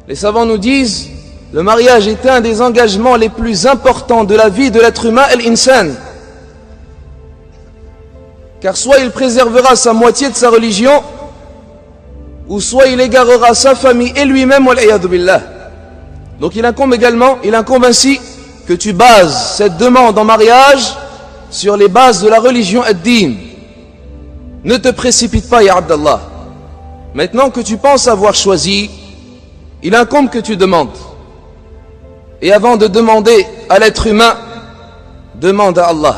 Les savants nous disent, le mariage est un des engagements les plus importants de la vie de l'être humain, l'insan. Car soit il préservera sa moitié de sa religion, ou soit il égarera sa famille et lui-même, wal-iyadhu billah. Donc il incombe ainsi que tu bases cette demande en mariage sur les bases de la religion ad-din. Ne te précipite pas, ya Abdallah. Maintenant que tu penses avoir choisi, il incombe que tu demandes. Et avant de demander à l'être humain, demande à Allah.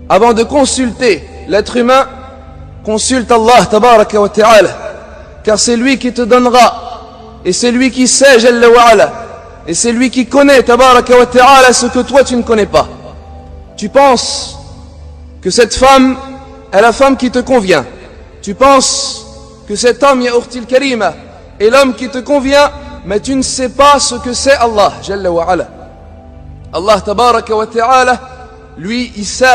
Avant de consulter l'être humain, consulte Allah tabaraka wa ta'ala. Car c'est lui qui te donnera, et c'est lui qui sait, jalla wa ala, et c'est lui qui connaît tabaraka wa ta'ala ce que toi tu ne connais pas. Tu penses que cette femme est la femme qui te convient. Tu penses que cet homme, ya ukhtil karima, est l'homme qui te convient, mais tu ne sais pas ce que c'est Allah, jalla wa ala. Allah tabaraka wa ta'ala, lui, il sait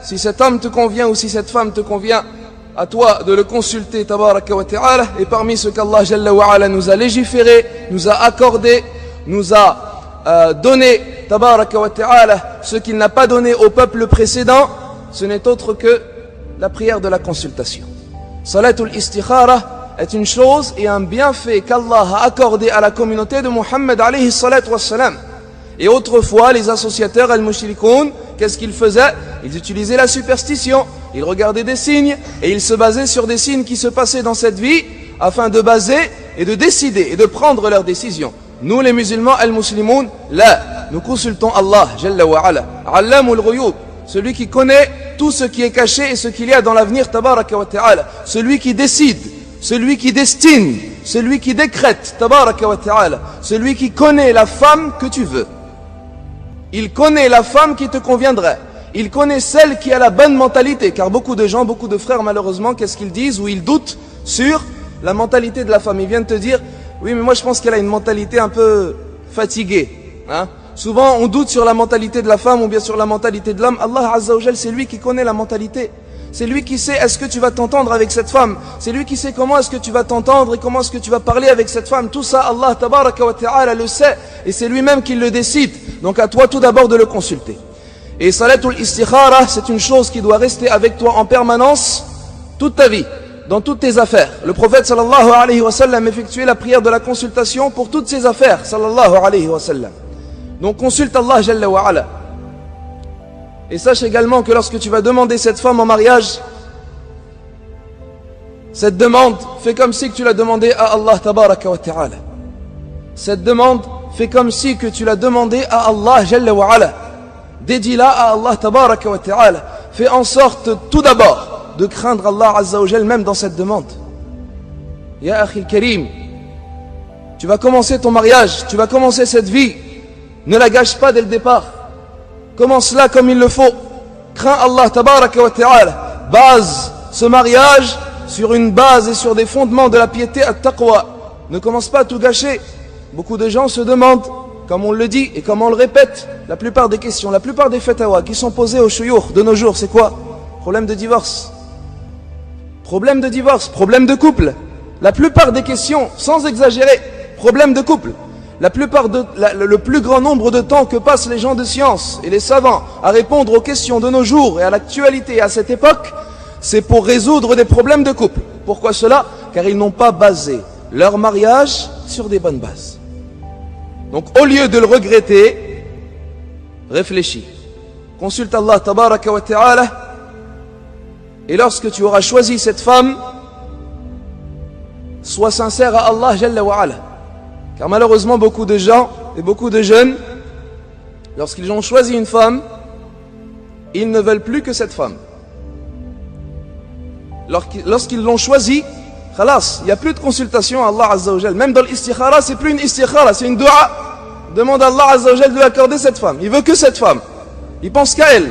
si cet homme te convient ou si cette femme te convient. À toi de le consulter, tabaraka wa ta'ala. Et parmi ce qu'Allah jalla wa ala nous a légiféré, nous a accordé, nous a donné, tabaraka wa ta'ala, ce qu'il n'a pas donné au peuple précédent, ce n'est autre que la prière de la consultation. Salatul istikhara est une chose et un bienfait qu'Allah a accordé à la communauté de Muhammad alayhi salatu wassalam. Et autrefois, les associateurs al-mushrikoun, qu'est-ce qu'ils faisaient? Ils utilisaient la superstition, ils regardaient des signes et ils se basaient sur des signes qui se passaient dans cette vie afin de baser et de décider et de prendre leurs décisions. Nous les musulmans al-muslimoun, là, nous consultons Allah, jalla wa ala, allamul ghuyub, celui qui connaît tout ce qui est caché et ce qu'il y a dans l'avenir, tabaraka wa ta'ala, celui qui décide, celui qui destine, celui qui décrète, tabaraka wa ta'ala, celui qui connaît la femme que tu veux. Il connaît la femme qui te conviendrait. Il connaît celle qui a la bonne mentalité. Car beaucoup de gens, beaucoup de frères malheureusement, qu'est-ce qu'ils disent? Ou ils doutent sur la mentalité de la femme. Ils viennent te dire, oui mais moi je pense qu'elle a une mentalité un peu fatiguée. Souvent on doute sur la mentalité de la femme ou bien sur la mentalité de l'homme. Allah Azza wa Jal, c'est lui qui connaît la mentalité. C'est lui qui sait est-ce que tu vas t'entendre avec cette femme. C'est lui qui sait comment est-ce que tu vas t'entendre et comment est-ce que tu vas parler avec cette femme. Tout ça, Allah tabaraka wa ta'ala le sait. Et c'est lui-même qui le décide. Donc à toi tout d'abord de le consulter. Et salatul istikhara, c'est une chose qui doit rester avec toi en permanence toute ta vie, dans toutes tes affaires. Le prophète sallallahu alayhi wa sallam effectuait la prière de la consultation pour toutes ses affaires, sallallahu alayhi wa sallam. Donc consulte Allah jalla wa ala. Et sache également que lorsque tu vas demander cette femme en mariage, cette demande, fais comme si que tu l'as demandé à Allah tabaraka wa ta'ala. Cette demande, fais comme si que tu l'as demandé à Allah jalla wa ala. Dédie-la à Allah tabaraka wa ta'ala. Fais en sorte tout d'abord de craindre Allah azza wa jal même dans cette demande. Ya akhil karim, tu vas commencer ton mariage, tu vas commencer cette vie. Ne la gâche pas dès le départ. Commence-la comme il le faut. Crains Allah tabaraka wa ta'ala. Base ce mariage sur une base et sur des fondements de la piété at-taqwa. Ne commence pas à tout gâcher. Beaucoup de gens se demandent, comme on le dit et comme on le répète, la plupart des questions, la plupart des fatawa qui sont posées aux shuyukh de nos jours, c'est quoi? Problème de divorce. Problème de divorce, problème de couple. La plupart des questions, sans exagérer, problème de couple. Le plus grand nombre de temps que passent les gens de science et les savants à répondre aux questions de nos jours et à l'actualité et à cette époque, c'est pour résoudre des problèmes de couple. Pourquoi cela? Car ils n'ont pas basé leur mariage sur des bonnes bases. Donc au lieu de le regretter, réfléchis. Consulte Allah tabaraka wa ta'ala. Et lorsque tu auras choisi cette femme, sois sincère à Allah jalla wa ala. Car malheureusement beaucoup de gens et beaucoup de jeunes, lorsqu'ils ont choisi une femme, ils ne veulent plus que cette femme. Lorsqu'ils l'ont choisie, khalas, il n'y a plus de consultation à Allah azza wa jal. Même dans l'istikhara, c'est plus une istikhara, c'est une dua. Demande à Allah azza wa jal de lui accorder cette femme. Il veut que cette femme. Il pense qu'à elle.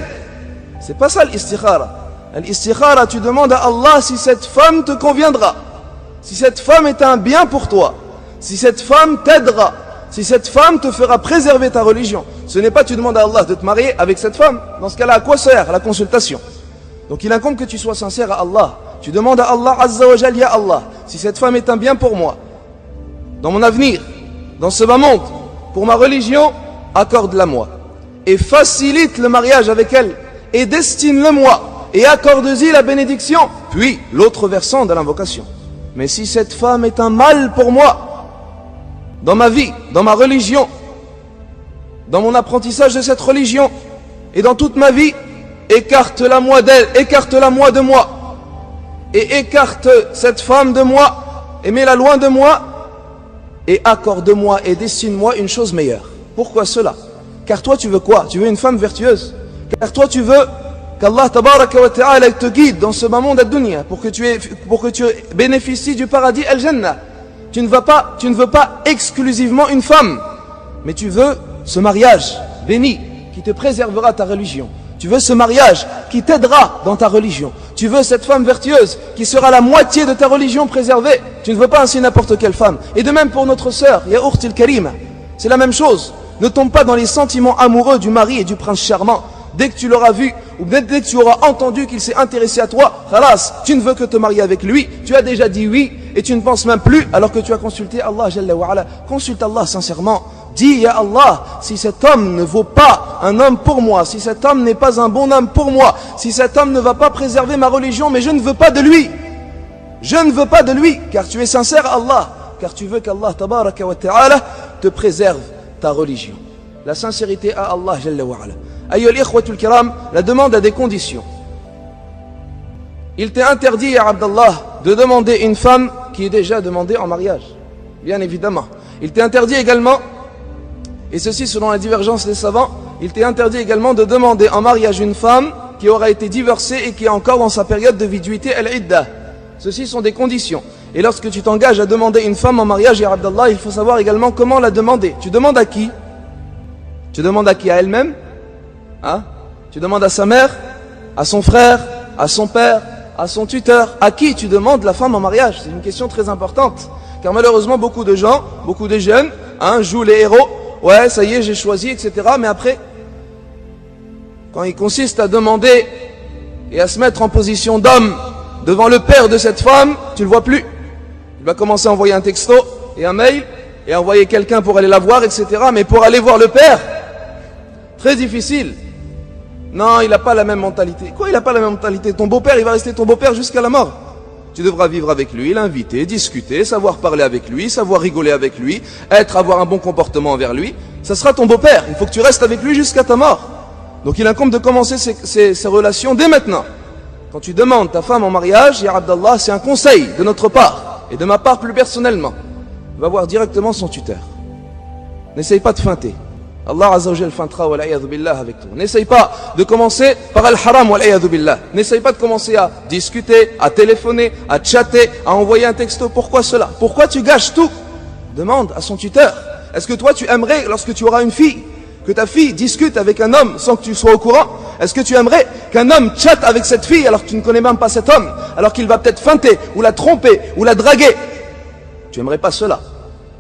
C'est pas ça l'istikhara. L'istikhara, tu demandes à Allah si cette femme te conviendra. Si cette femme est un bien pour toi. Si cette femme t'aidera, si cette femme te fera préserver ta religion. Ce n'est pas tu demandes à Allah de te marier avec cette femme. Dans ce cas-là, à quoi sert la consultation? Donc il incombe que tu sois sincère à Allah. Tu demandes à Allah Azza wa Jal, ya Allah, si cette femme est un bien pour moi, dans mon avenir, dans ce bas monde, pour ma religion, accorde-la-moi. Et facilite le mariage avec elle, et destine-le-moi, et accorde-y la bénédiction. Puis, l'autre versant de l'invocation. Mais si cette femme est un mal pour moi, dans ma vie, dans ma religion, dans mon apprentissage de cette religion, et dans toute ma vie, écarte-la-moi d'elle, écarte-la-moi de moi, et écarte cette femme de moi, et mets-la loin de moi, et accorde-moi et destine-moi une chose meilleure. Pourquoi cela? Car toi tu veux quoi? Tu veux une femme vertueuse. Car toi tu veux qu'Allah tabaraka wa ta'ala te guide dans ce bas monde ad-dunya pour que tu bénéficies du paradis al-Jannah. Tu ne veux pas exclusivement une femme, mais tu veux ce mariage béni qui te préservera ta religion. Tu veux ce mariage qui t'aidera dans ta religion. Tu veux cette femme vertueuse qui sera la moitié de ta religion préservée. Tu ne veux pas ainsi n'importe quelle femme. Et de même pour notre sœur, Ya Ukhtil Karima, c'est la même chose. Ne tombe pas dans les sentiments amoureux du mari et du prince charmant. Dès que tu l'auras vu, ou dès que tu auras entendu qu'il s'est intéressé à toi, khalas, tu ne veux que te marier avec lui. Tu as déjà dit oui, et tu ne penses même plus, alors que tu as consulté Allah Jalla wa Ala. Consulte Allah sincèrement. Dis, Ya Allah, si cet homme ne vaut pas un homme pour moi, si cet homme n'est pas un bon homme pour moi, si cet homme ne va pas préserver ma religion, mais je ne veux pas de lui. Je ne veux pas de lui, car tu es sincère à Allah, car tu veux qu'Allah tabaraka wa ta'ala te préserve ta religion. La sincérité à Allah Jalla wa Ala. Ayyul ikhwatul kiram, la demande a des conditions. Il t'est interdit, Ya Abdallah, de demander une femme qui est déjà demandée en mariage. Bien évidemment. Il t'est interdit également, et ceci selon la divergence des savants, il t'est interdit également de demander en mariage une femme qui aura été divorcée et qui est encore dans sa période de viduité al-idda. Ceci sont des conditions. Et lorsque tu t'engages à demander une femme en mariage, Ya Abdallah, il faut savoir également comment la demander. Tu demandes à qui? Tu demandes à qui? À elle-même? Hein? Tu demandes à sa mère? À son frère? À son père? À son tuteur? À qui tu demandes la femme en mariage? C'est une question très importante. Car malheureusement, beaucoup de gens, beaucoup de jeunes, jouent les héros. Ouais, ça y est, j'ai choisi, etc. Mais après, quand il consiste à demander et à se mettre en position d'homme devant le père de cette femme, tu le vois plus. Il va commencer à envoyer un texto et un mail et à envoyer quelqu'un pour aller la voir, etc. Mais pour aller voir le père, très difficile. Non, il n'a pas la même mentalité. Quoi, il n'a pas la même mentalité? Ton beau-père, il va rester ton beau-père jusqu'à la mort. Tu devras vivre avec lui, l'inviter, discuter, savoir parler avec lui, savoir rigoler avec lui, avoir un bon comportement envers lui. Ça sera ton beau-père. Il faut que tu restes avec lui jusqu'à ta mort. Donc il incombe de commencer ces relations dès maintenant. Quand tu demandes ta femme en mariage, Ya Abdallah, c'est un conseil de notre part, et de ma part plus personnellement. Va voir directement son tuteur. N'essaye pas de feinter. Allah Azza wa Jal feintera wal'iyadhu billah avec toi. N'essaye pas de commencer par al-haram wal'iyadhu billah. N'essaye pas de commencer à discuter, à téléphoner, à chatter, à envoyer un texto. Pourquoi cela? Pourquoi tu gâches tout? Demande à son tuteur. Est-ce que toi tu aimerais, lorsque tu auras une fille, que ta fille discute avec un homme sans que tu sois au courant? Est-ce que tu aimerais qu'un homme chatte avec cette fille alors que tu ne connais même pas cet homme, alors qu'il va peut-être feinter, ou la tromper, ou la draguer? Tu aimerais pas cela.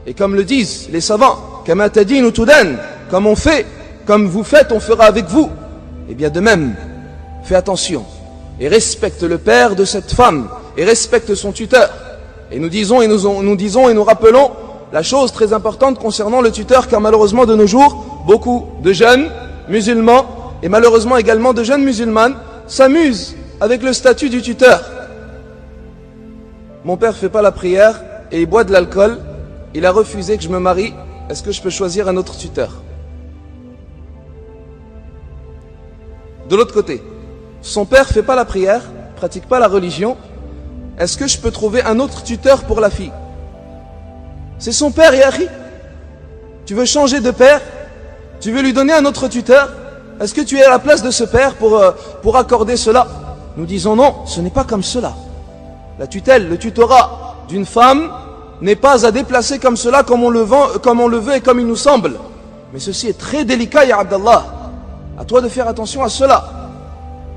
Et comme le disent les savants, kama tadinu tudan, comme on fait, comme vous faites, on fera avec vous. Et bien de même, fais attention et respecte le père de cette femme et respecte son tuteur. Et nous disons et nous rappelons la chose très importante concernant le tuteur, car malheureusement de nos jours, beaucoup de jeunes musulmans et malheureusement également de jeunes musulmanes s'amusent avec le statut du tuteur. Mon père fait pas la prière et il boit de l'alcool. Il a refusé que je me marie. Est-ce que je peux choisir un autre tuteur? De l'autre côté, son père fait pas la prière, pratique pas la religion. Est-ce que je peux trouver un autre tuteur pour la fille? C'est son père, Yahri. Tu veux changer de père? Tu veux lui donner un autre tuteur? Est-ce que tu es à la place de ce père pour accorder cela? Nous disons non, ce n'est pas comme cela. La tutelle, le tutorat d'une femme n'est pas à déplacer comme cela, comme on le veut et comme il nous semble. Mais ceci est très délicat, Ya Abdallah. À toi de faire attention à cela.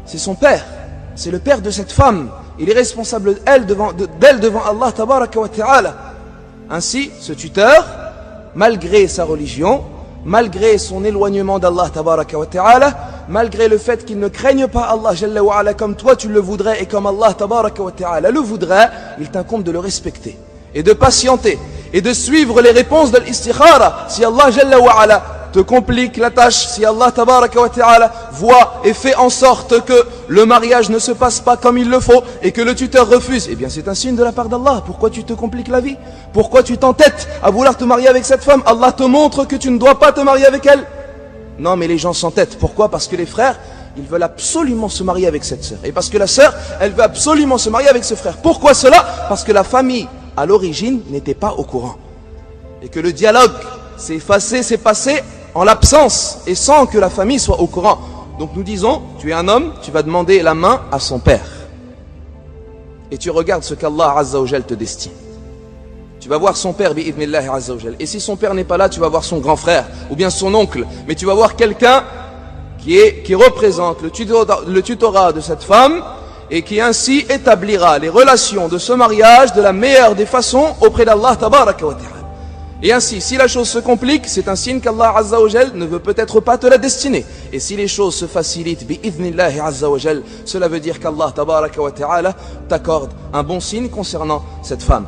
C'est son père, c'est le père de cette femme. Il est responsable d'elle devant Allah tabaraka wa ta'ala. Ainsi, ce tuteur, malgré sa religion, malgré son éloignement d'Allah tabaraka wa ta'ala, malgré le fait qu'il ne craigne pas Allah jalla wa ala comme toi tu le voudrais et comme Allah tabaraka wa ta'ala le voudrait, il t'incombe de le respecter et de patienter et de suivre les réponses de l'istikhara. Si Allah Jalla wa Ala te complique la tâche, si Allah Tabaraka wa Ta'ala voit et fait en sorte que le mariage ne se passe pas comme il le faut et que le tuteur refuse, eh bien c'est un signe de la part d'Allah. Pourquoi tu te compliques la vie? Pourquoi tu t'entêtes à vouloir te marier avec cette femme? Allah te montre que tu ne dois pas te marier avec elle. Non, mais les gens s'entêtent. Pourquoi? Parce que les frères, ils veulent absolument se marier avec cette sœur. Et parce que la sœur, elle veut absolument se marier avec ce frère. Pourquoi cela? Parce que la famille, à l'origine, n'était pas au courant. Et que le dialogue s'est effacé, s'est passé en l'absence et sans que la famille soit au courant. Donc nous disons, tu es un homme, tu vas demander la main à son père. Et tu regardes ce qu'Allah Azza wa Jal te destine. Tu vas voir son père, bi'idnillahi Azza wa Jal. Et si son père n'est pas là, tu vas voir son grand frère ou bien son oncle. Mais tu vas voir quelqu'un qui représente le tutorat de cette femme et qui ainsi établira les relations de ce mariage de la meilleure des façons auprès d'Allah Tabaraka wa Ta'ala. Et ainsi, si la chose se complique, c'est un signe qu'Allah Azza wa Jal ne veut peut-être pas te la destiner. Et si les choses se facilitent, bi'idhnillahi Azza wa Jal, cela veut dire qu'Allah Tabaraka wa Ta'ala t'accorde un bon signe concernant cette femme.